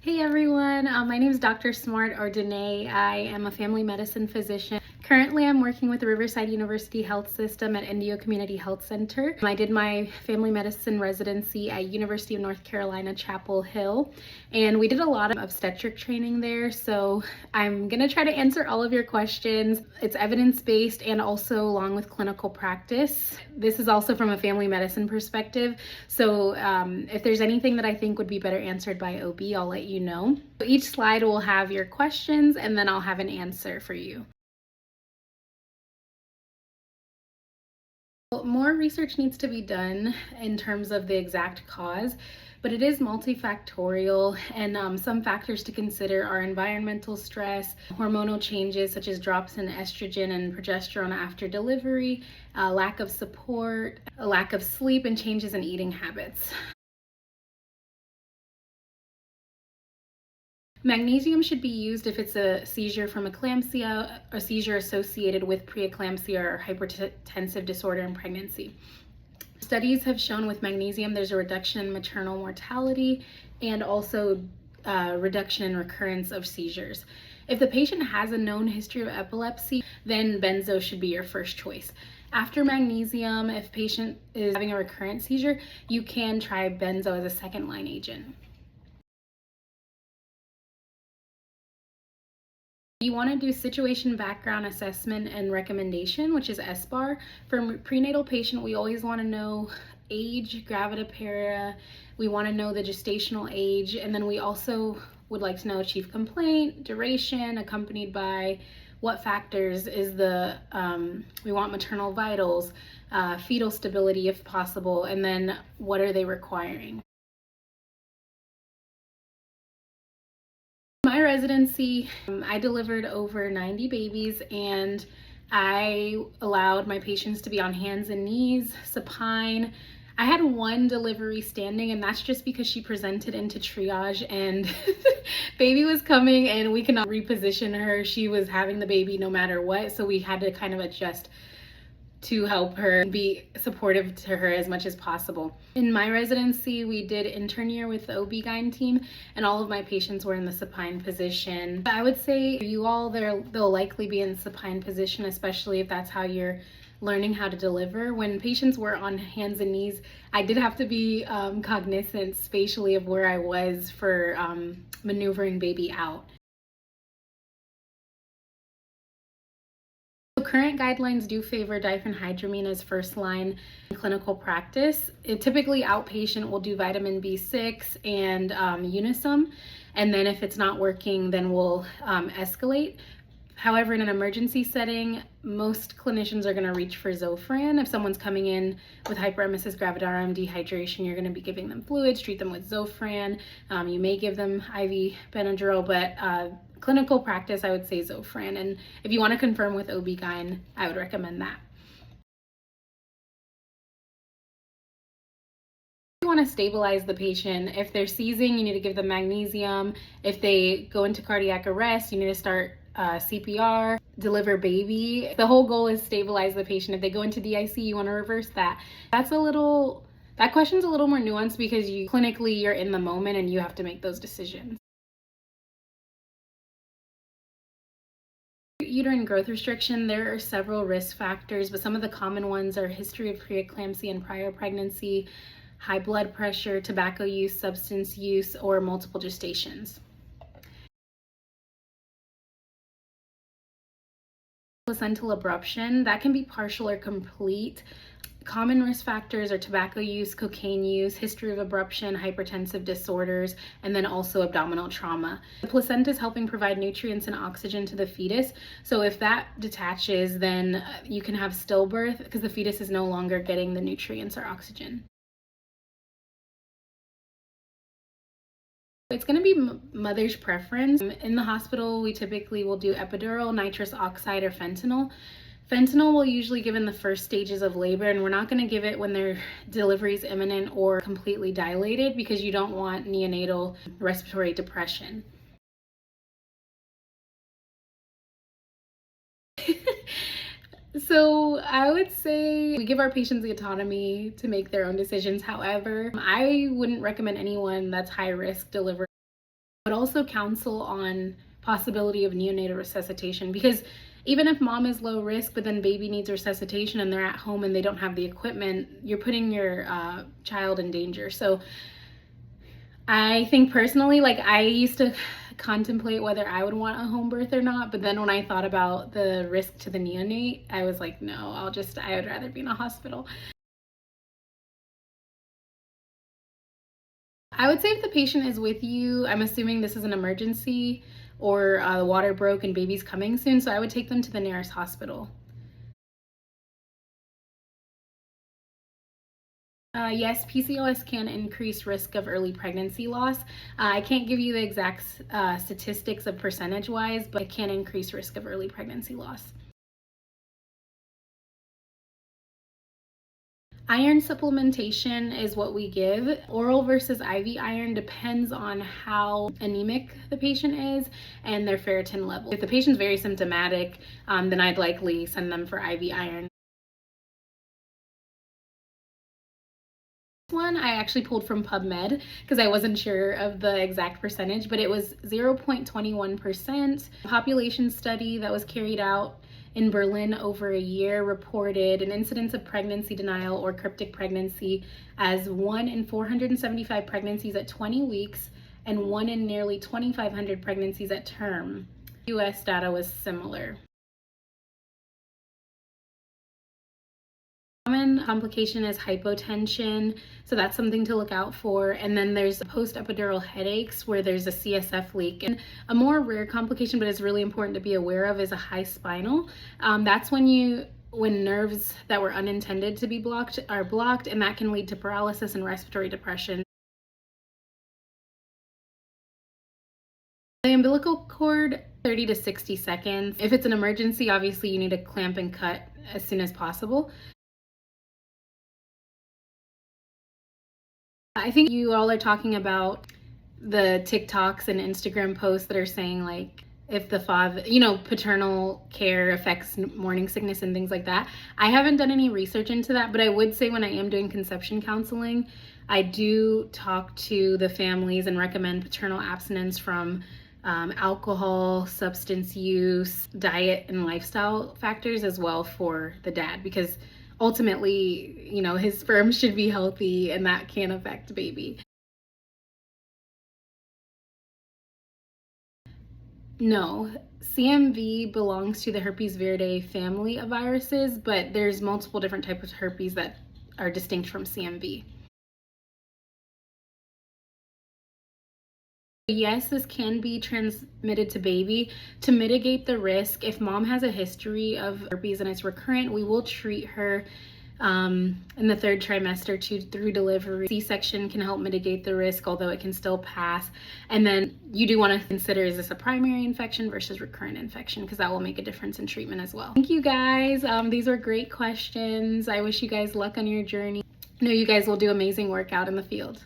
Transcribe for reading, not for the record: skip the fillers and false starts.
Hey everyone, my name is Dr. Smart or Danae. I am a family medicine physician. Currently, I'm working with the Riverside University Health System at Indio Community Health Center. I did my family medicine residency at University of North Carolina, Chapel Hill, and we did a lot of obstetric training there. So I'm gonna try to answer all of your questions. It's evidence-based and also along with clinical practice. This is also from a family medicine perspective. So if there's anything that I think would be better answered by OB, I'll let you know. Each slide will have your questions and then I'll have an answer for you. More research needs to be done in terms of the exact cause, but it is multifactorial, and some factors to consider are environmental stress, hormonal changes such as drops in estrogen and progesterone after delivery, lack of support, a lack of sleep, and changes in eating habits. Magnesium should be used if it's a seizure from eclampsia, a seizure associated with preeclampsia or hypertensive disorder in pregnancy. Studies have shown with magnesium there's a reduction in maternal mortality and also reduction in recurrence of seizures. If the patient has a known history of epilepsy, then benzo should be your first choice. After magnesium, if patient is having a recurrent seizure, you can try benzo as a second-line agent. You want to do situation background assessment and recommendation, which is SBAR. For prenatal patient, we always want to know age, gravidaparia, we want to know the gestational age, and then we also would like to know chief complaint, duration, accompanied by what factors is the, we want maternal vitals, fetal stability if possible, and then what are they requiring. My residency, I delivered over 90 babies, and I allowed my patients to be on hands and knees, supine. I had one delivery standing, and that's just because she presented into triage and baby was coming and we cannot reposition her. She was having the baby no matter what, so we had to kind of adjust to help her and be supportive to her as much as possible. In my residency, we did intern year with the OB-GYN team, and all of my patients were in the supine position. I would say you all, they'll likely be in supine position, especially if that's how you're learning how to deliver. When patients were on hands and knees, I did have to be cognizant spatially of where I was for maneuvering baby out. Current guidelines do favor diphenhydramine as first-line clinical practice. Typically, outpatient will do vitamin B6 and Unisum, and then if it's not working, then we'll escalate. However, in an emergency setting, most clinicians are going to reach for Zofran. If someone's coming in with hyperemesis gravidarum, dehydration, you're going to be giving them fluids, treat them with Zofran. You may give them IV Benadryl, but clinical practice, I would say Zofran. And if you want to confirm with OB-GYN, I would recommend that. You want to stabilize the patient. If they're seizing, you need to give them magnesium. If they go into cardiac arrest, you need to start CPR, deliver baby. The whole goal is stabilize the patient. If they go into DIC, you want to reverse that. That question's a little more nuanced because clinically you're in the moment and you have to make those decisions. Uterine growth restriction, there are several risk factors, but some of the common ones are history of preeclampsia and prior pregnancy, high blood pressure, tobacco use, substance use, or multiple gestations. Placental abruption, that can be partial or complete. Common risk factors are tobacco use, cocaine use, history of abruption, hypertensive disorders, and then also abdominal trauma. The placenta is helping provide nutrients and oxygen to the fetus, so if that detaches, then you can have stillbirth because the fetus is no longer getting the nutrients or oxygen. It's going to be mother's preference. In the hospital, we typically will do epidural, nitrous oxide, or fentanyl. Fentanyl will usually give in the first stages of labor, and we're not going to give it when their delivery is imminent or completely dilated because you don't want neonatal respiratory depression. So I would say we give our patients the autonomy to make their own decisions. However, I wouldn't recommend anyone that's high risk deliver But also counsel on possibility of neonatal resuscitation, because even if mom is low risk but then baby needs resuscitation and they're at home and they don't have the equipment, you're putting your child in danger. So I think personally, like, I used to contemplate whether I would want a home birth or not, but then when I thought about the risk to the neonate, I was like, no, I would rather be in a hospital. I would say if the patient is with you, I'm assuming this is an emergency or the water broke and baby's coming soon, so I would take them to the nearest hospital. Yes, PCOS can increase risk of early pregnancy loss. I can't give you the exact statistics of percentage-wise, but it can increase risk of early pregnancy loss. Iron supplementation is what we give. Oral versus IV iron depends on how anemic the patient is and their ferritin level. If the patient's very symptomatic, then I'd likely send them for IV iron. One I actually pulled from Pubmed because I wasn't sure of the exact percentage, but it was 0.21%. Population study that was carried out in Berlin over a year reported an incidence of pregnancy denial or cryptic pregnancy as 1 in 475 pregnancies at 20 weeks and 1 in nearly 2,500 pregnancies at term. US data was similar. Common complication is hypotension, so that's something to look out for. And then there's post-epidural headaches where there's a CSF leak. And a more rare complication, but it's really important to be aware of, is a high spinal. That's when nerves that were unintended to be blocked are blocked, and that can lead to paralysis and respiratory depression. The umbilical cord, 30 to 60 seconds. If it's an emergency, obviously you need to clamp and cut as soon as possible. I think you all are talking about the TikToks and Instagram posts that are saying, like, if the father, paternal care affects morning sickness and things like that. I haven't done any research into that, but I would say when I am doing conception counseling, I do talk to the families and recommend paternal abstinence from alcohol, substance use, diet, and lifestyle factors as well for the dad, because ultimately, his sperm should be healthy and that can affect baby. No, CMV belongs to the herpes viridae family of viruses, but there's multiple different types of herpes that are distinct from CMV. Yes, this can be transmitted to baby. To mitigate the risk, if mom has a history of herpes and it's recurrent, we will treat her in the 3rd trimester through delivery. C-section can help mitigate the risk, although it can still pass. And then you do want to consider, is this a primary infection versus recurrent infection, because that will make a difference in treatment as well. Thank you guys. These are great questions. I wish you guys luck on your journey. I know you guys will do amazing work out in the field.